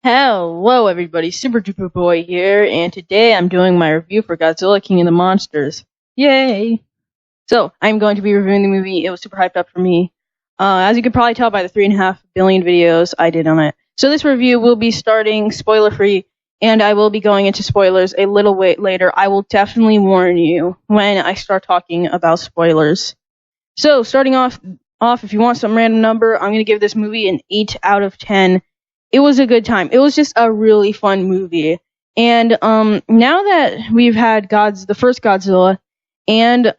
Hello everybody, Super Duper Boy here, and today I'm doing my review for Godzilla King of the Monsters. Yay! So, I'm going to be reviewing the movie. It was super hyped up for me. As you can probably tell by the 3.5 billion videos I did on it. So this review will be starting spoiler free, and I will be going into spoilers a little bit later. I will definitely warn you when I start talking about spoilers. So, starting off, if you want some random number, I'm going to give this movie an 8 out of 10. It was a good time. It was just a really fun movie. And now that we've had the first Godzilla and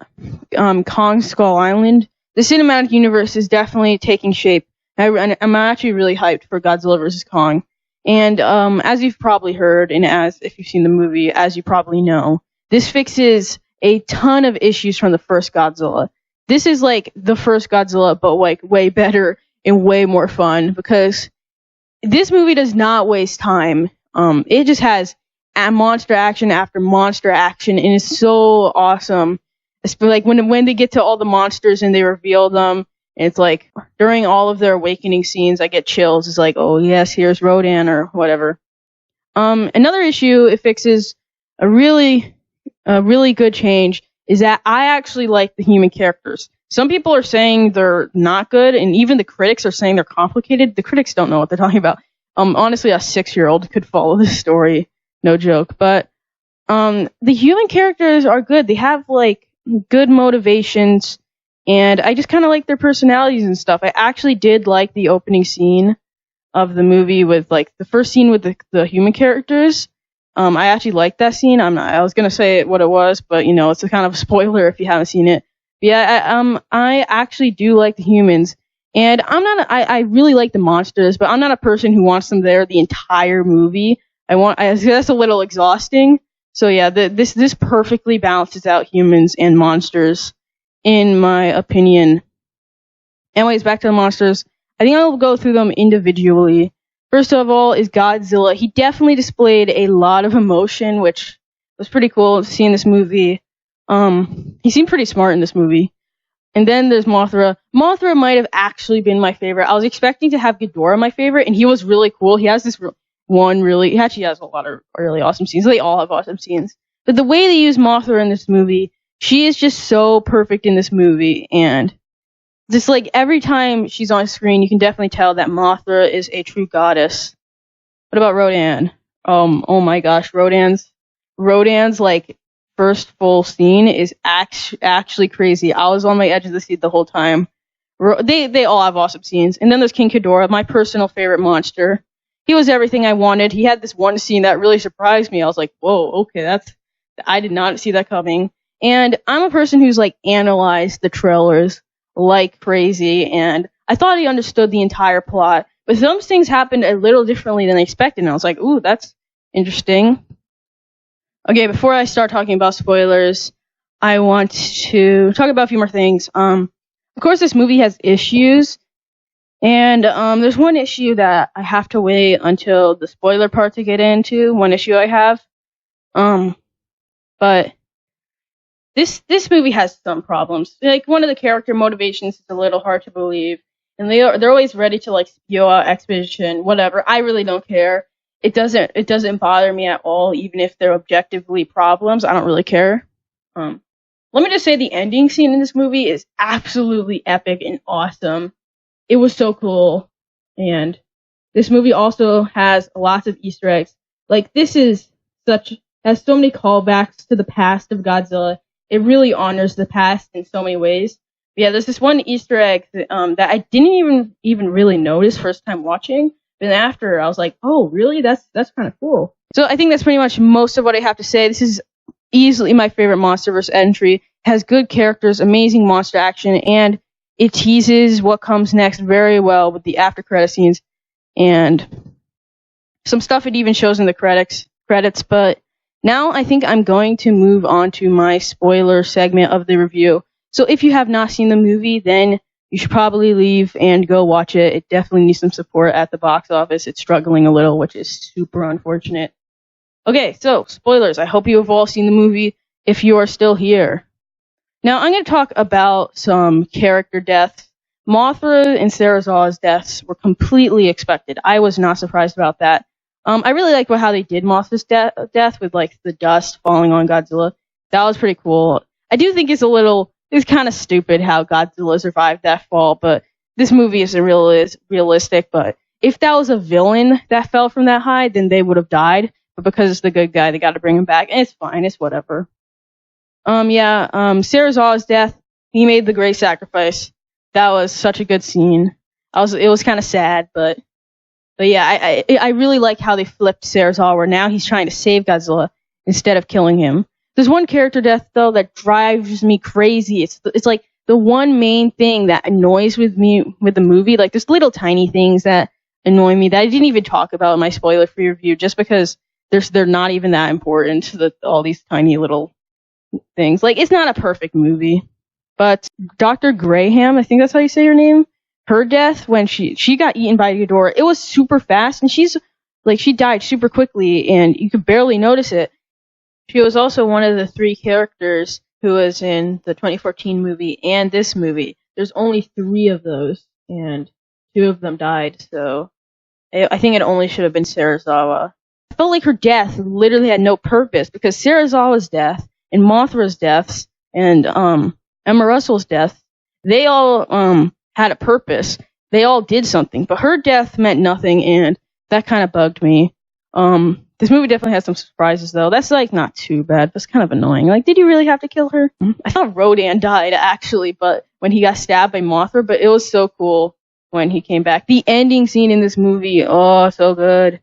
Kong Skull Island, the cinematic universe is definitely taking shape. I'm actually really hyped for Godzilla vs. Kong. And as you've probably heard, and as if you've seen the movie, as you probably know, this fixes a ton of issues from the first Godzilla. This is like the first Godzilla, but like way better and way more fun because this movie does not waste time. It just has monster action after monster action, and it's so awesome. It's like when they get to all the monsters and they reveal them, and it's like during all of their awakening scenes, I get chills. It's like, oh yes, here's Rodan or whatever. Another issue it fixes a really good change is that I actually like the human characters. Some people are saying they're not good, and even the critics are saying they're complicated. The critics don't know what they're talking about. Honestly, a 6-year-old could follow this story, no joke. But the human characters are good. They have like good motivations, and I just kind of like their personalities and stuff. I actually did like the opening scene of the movie with like the first scene with the human characters. I actually liked that scene. I was gonna say what it was, but it's a kind of spoiler if you haven't seen it. Yeah, I actually do like the humans, and I really like the monsters, but I'm not a person who wants them there the entire movie. That's a little exhausting. So yeah, this perfectly balances out humans and monsters, in my opinion. Anyways, back to the monsters. I think I'll go through them individually. First of all is Godzilla. He definitely displayed a lot of emotion, which was pretty cool to see in this movie. He seemed pretty smart in this movie. And then there's Mothra. Mothra might have actually been my favorite. I was expecting to have Ghidorah my favorite, and he was really cool. He has this he actually has a lot of really awesome scenes. They all have awesome scenes. But the way they use Mothra in this movie, she is just so perfect in this movie, and just like every time she's on screen, you can definitely tell that Mothra is a true goddess. What about Rodan? Oh my gosh, Rodan's like first full scene is actually crazy. I was on my edge of the seat the whole time. They all have awesome scenes. And then there's King Ghidorah, my personal favorite monster. He was everything I wanted. He had this one scene that really surprised me. I was like, whoa, okay, I did not see that coming. And I'm a person who's like analyzed the trailers like crazy, and I thought he understood the entire plot. But some things happened a little differently than I expected, and I was like, ooh, that's interesting. Okay, before I start talking about spoilers, I want to talk about a few more things. Of course, this movie has issues, and there's one issue that I have to wait until the spoiler part to get into. One issue I have, but this movie has some problems. Like one of the character motivations is a little hard to believe, and they're always ready to like spew out exposition, whatever. I really don't care. It doesn't bother me at all, even if they're objectively problems. I don't really care. Let me just say the ending scene in this movie is absolutely epic and awesome. It was so cool, and this movie also has lots of Easter eggs. Like this has so many callbacks to the past of Godzilla. It really honors the past in so many ways. But yeah, there's this one Easter egg that I didn't even really notice first time watching. Then after, I was like, oh, really? That's kind of cool. So I think that's pretty much most of what I have to say. This is easily my favorite MonsterVerse entry. It has good characters, amazing monster action, and it teases what comes next very well with the after credit scenes and some stuff it even shows in the credits. But now I think I'm going to move on to my spoiler segment of the review. So if you have not seen the movie, then you should probably leave and go watch it. It definitely needs some support at the box office. It's struggling a little, which is super unfortunate. Okay, so spoilers. I hope you have all seen the movie if you are still here. Now I'm going to talk about some character deaths. Mothra and Sarazal's deaths were completely expected. I was not surprised about that. I really like how they did Mothra's death with like the dust falling on Godzilla. That was pretty cool. I do think it's kind of stupid how Godzilla survived that fall, but this movie isn't realistic. But if that was a villain that fell from that high, then they would have died. But because it's the good guy, they got to bring him back, and it's fine. It's whatever. Yeah. Serizawa's death. He made the great sacrifice. That was such a good scene. It was kind of sad, but yeah, I really like how they flipped Serizawa, where now he's trying to save Godzilla instead of killing him. There's one character death though that drives me crazy. It's like the one main thing that annoys with me with the movie. Like there's little tiny things that annoy me that I didn't even talk about in my spoiler-free review, just because they're not even that important. All these tiny little things. Like it's not a perfect movie, but Dr. Graham, I think that's how you say her name. Her death when she got eaten by Ghidorah, it was super fast, and she died super quickly, and you could barely notice it. She was also one of the 3 characters who was in the 2014 movie and this movie. There's only 3 of those, and 2 of them died, so I think it only should have been Serizawa. I felt like her death literally had no purpose, because Serizawa's death and Mothra's deaths and Emma Russell's death, they all had a purpose. They all did something, but her death meant nothing, and that kind of bugged me. This movie definitely has some surprises, though. That's like not too bad, but it's kind of annoying. Like, did you really have to kill her? I thought Rodan died actually, but when he got stabbed by Mothra, but it was so cool when he came back. The ending scene in this movie, oh, so good.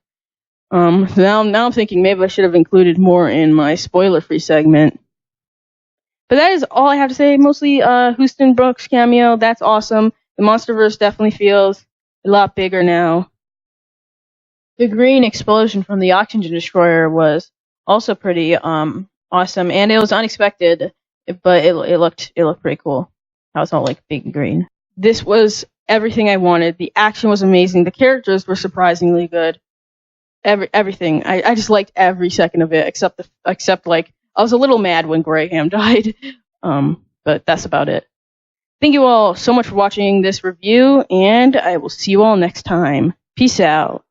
Now I'm thinking maybe I should have included more in my spoiler-free segment. But that is all I have to say. Mostly Houston Brooks cameo. That's awesome. The Monsterverse definitely feels a lot bigger now. The green explosion from the oxygen destroyer was also pretty awesome, and it was unexpected, but it looked pretty cool. How it's all like big and green. This was everything I wanted. The action was amazing. The characters were surprisingly good. Everything. I just liked every second of it, except like I was a little mad when Graham died. But that's about it. Thank you all so much for watching this review, and I will see you all next time. Peace out.